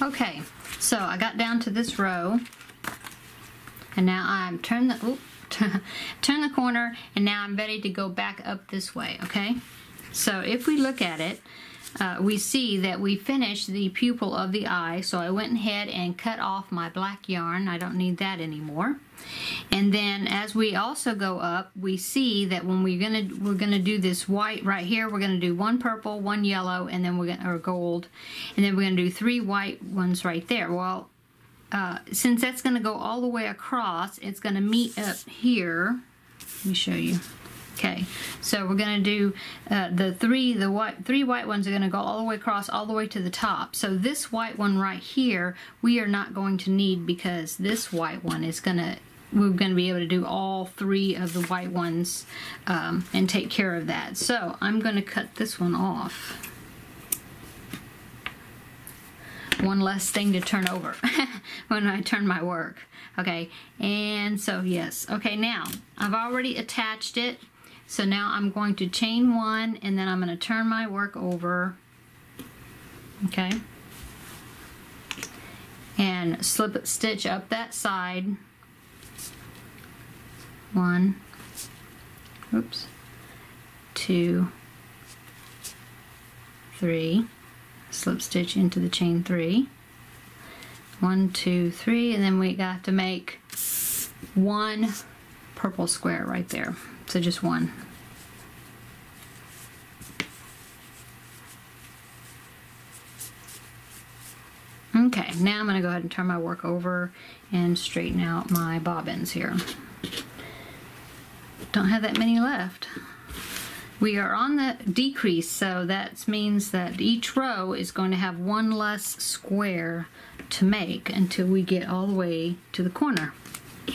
Okay, so I got down to this row, and now I'm turn the corner, and now I'm ready to go back up this way. Okay, so if we look at it, we see that we finished the pupil of the eye, so I went ahead and cut off my black yarn. I don't need that anymore. And then as we also go up, we see that when we're gonna do this white right here, we're gonna do one purple, one yellow, and then or gold, and then we're gonna do 3 white ones right there. Well, since that's gonna go all the way across, it's gonna meet up here. Let me show you. Okay, so we're going to do the three white ones are going to go all the way across, all the way to the top. So this white one right here, we are not going to need, because this white one is we're going to be able to do all 3 of the white ones and take care of that. So I'm going to cut this one off. One less thing to turn over when I turn my work. Okay, and so yes. Okay, now I've already attached it. So now I'm going to chain 1, and then I'm going to turn my work over, okay, and slip stitch up that side. 1, oops, 2, 3, slip stitch into the chain 3, 1, 2, 3, and then we got to make 1 purple square right there. So just 1. Okay, now I'm going to go ahead and turn my work over and straighten out my bobbins here. Don't have that many left. We are on the decrease, so that means that each row is going to have 1 less square to make until we get all the way to the corner.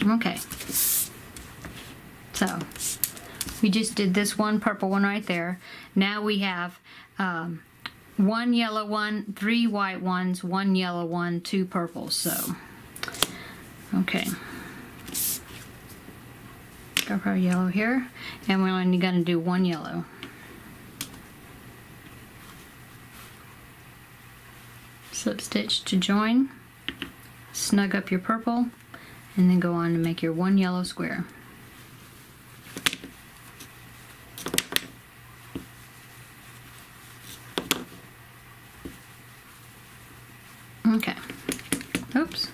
Okay. So we just did this 1 purple one right there. Now we have 1 yellow one, 3 white ones, 1 yellow one, 2 purples. So, okay. Go for our yellow here, and we're only going to do 1 yellow. Slip stitch to join, snug up your purple, and then go on to make your 1 yellow square. Okay, oops.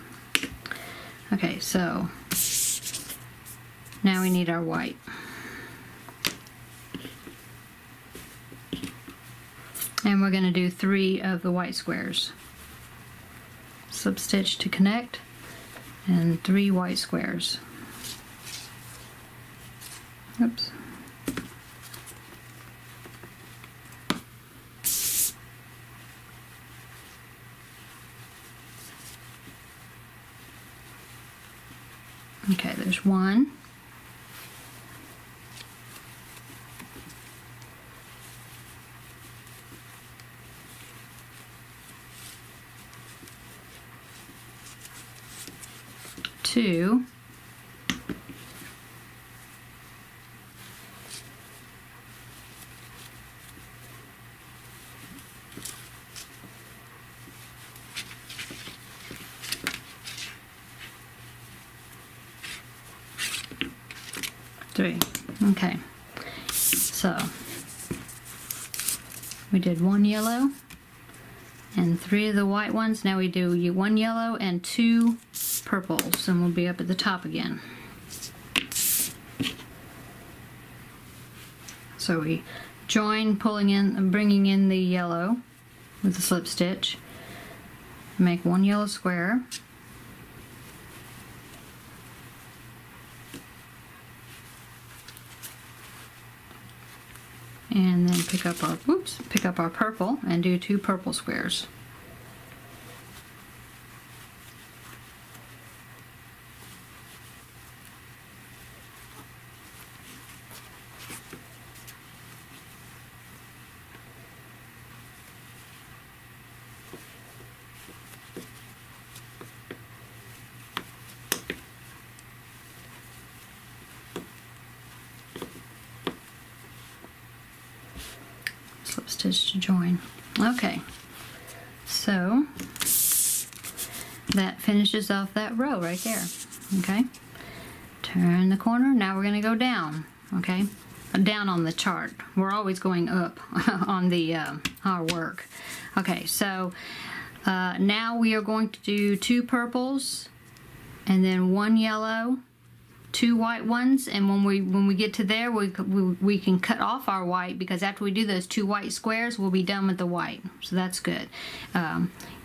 Okay, so now we need our white. And we're going to do 3 of the white squares. Slip stitch to connect, and 3 white squares. Oops. Okay, there's 1. Two. 3. Okay, so we did 1 yellow and 3 of the white ones. Now we do 1 yellow and 2 purples, and we'll be up at the top again. So we join, pulling in and bringing in the yellow with the slip stitch, make 1 yellow square, and then pick up our purple and do 2 purple squares. Slip stitch to join. Okay, so that finishes off that row right there. Okay, turn the corner. Now we're going to go down. Okay, down on the chart. We're always going up on the our work. Okay, so now we are going to do 2 purples and then 1 yellow, 2 white ones, and when we get to there, we can cut off our white, because after we do those 2 white squares, we'll be done with the white. So that's good.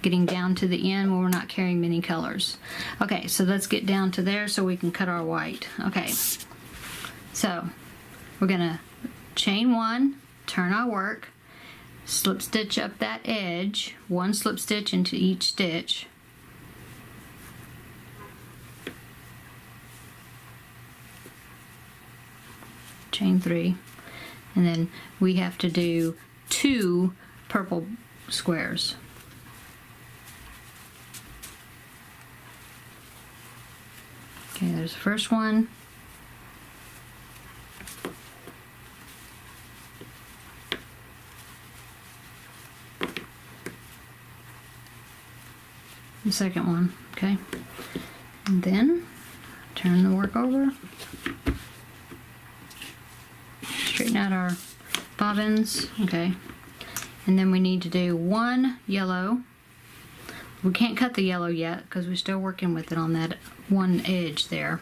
Getting down to the end where we're not carrying many colors. Okay, so let's get down to there so we can cut our white. Okay, so we're gonna chain 1, turn our work, slip stitch up that edge, 1 slip stitch into each stitch. Chain 3, and then we have to do 2 purple squares. Okay, there's the first one. The second one, okay, and then turn the work over. Straighten out our bobbins, okay, and then we need to do 1 yellow. We can't cut the yellow yet because we're still working with it on that one edge there.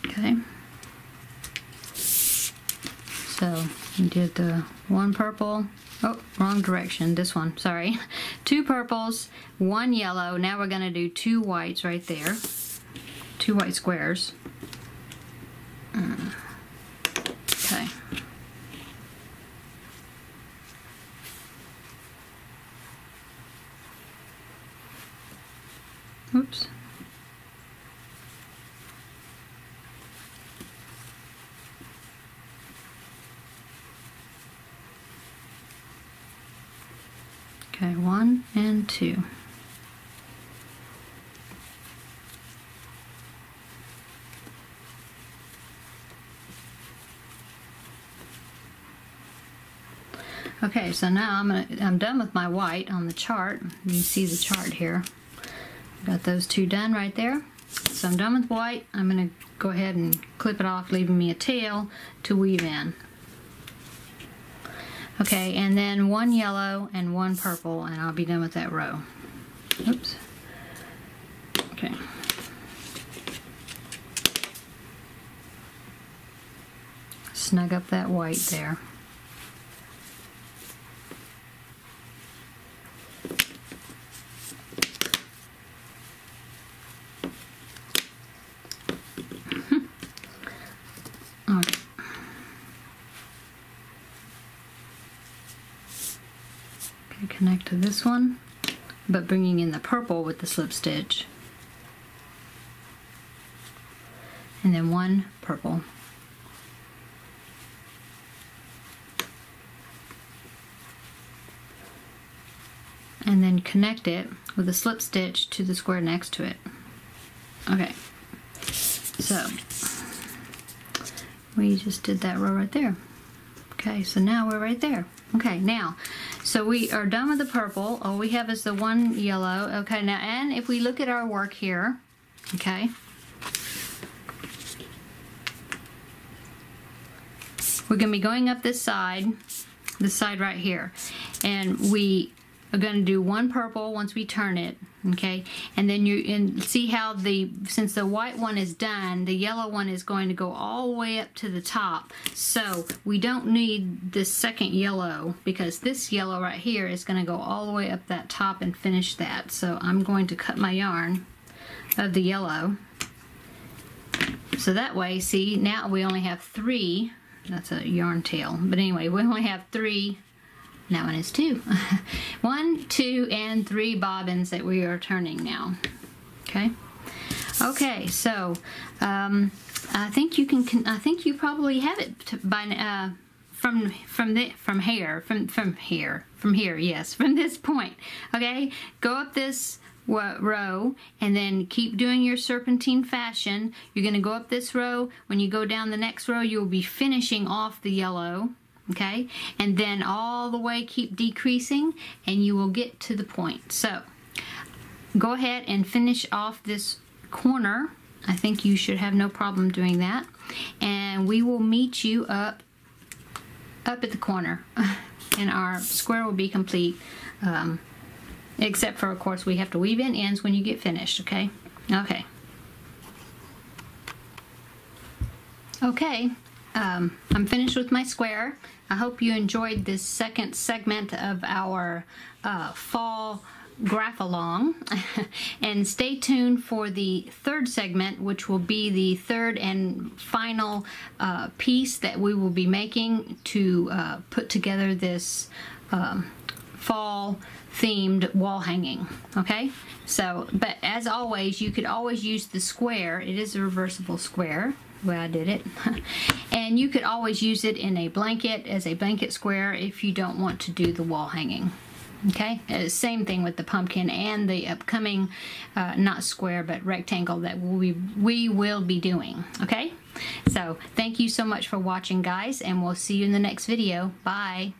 Okay. So we did the 1 purple, oh, wrong direction, this one, sorry. 2 purples, 1 yellow, now we're gonna do 2 whites right there. 2 white squares. Okay. Oops. Okay, 1 and 2. Okay, so now I'm done with my white on the chart. You can see the chart here. Got those 2 done right there. So I'm done with white. I'm going to go ahead and clip it off, leaving me a tail to weave in. Okay, and then 1 yellow and 1 purple, and I'll be done with that row. Oops. Okay. Snug up that white there. Okay. Connect to this one, but bringing in the purple with the slip stitch, and then 1 purple, and then connect it with a slip stitch to the square next to it. Okay, so we just did that row right there. Okay, so now we're right there. Okay, now, so we are done with the purple. All we have is the 1 yellow. Okay, now, and if we look at our work here, okay, we're going to be going up this side right here, and we are going to do 1 purple once we turn it, okay, and then see how since the white one is done, the yellow one is going to go all the way up to the top. So we don't need this second yellow, because this yellow right here is going to go all the way up that top and finish that. So I'm going to cut my yarn of the yellow, so that way, see, now we only have 3. That's a yarn tail, but anyway, we only have 3. That one is 2. 1, 2, and 3 bobbins that we are turning now. Okay. Okay. So I think you can. I think you probably have it by from here. Yes, from this point. Okay. Go up this row, and then keep doing your serpentine fashion. You're going to go up this row. When you go down the next row, you'll be finishing off the yellow, okay? And then all the way keep decreasing, and you will get to the point. So go ahead and finish off this corner. I think you should have no problem doing that. And we will meet you up at the corner, and our square will be complete. Except for, of course, we have to weave in ends when you get finished, okay? Okay. Okay, I'm finished with my square. I hope you enjoyed this second segment of our fall graph-along. And stay tuned for the third segment, which will be the third and final piece that we will be making to put together this fall themed wall hanging, okay? So, but as always, you could always use the square. It is a reversible square, the way I did it. And you could always use it in a blanket, as a blanket square, if you don't want to do the wall hanging, okay? Same thing with the pumpkin and the upcoming, not square, but rectangle that we will be doing, okay? So, thank you so much for watching, guys, and we'll see you in the next video. Bye!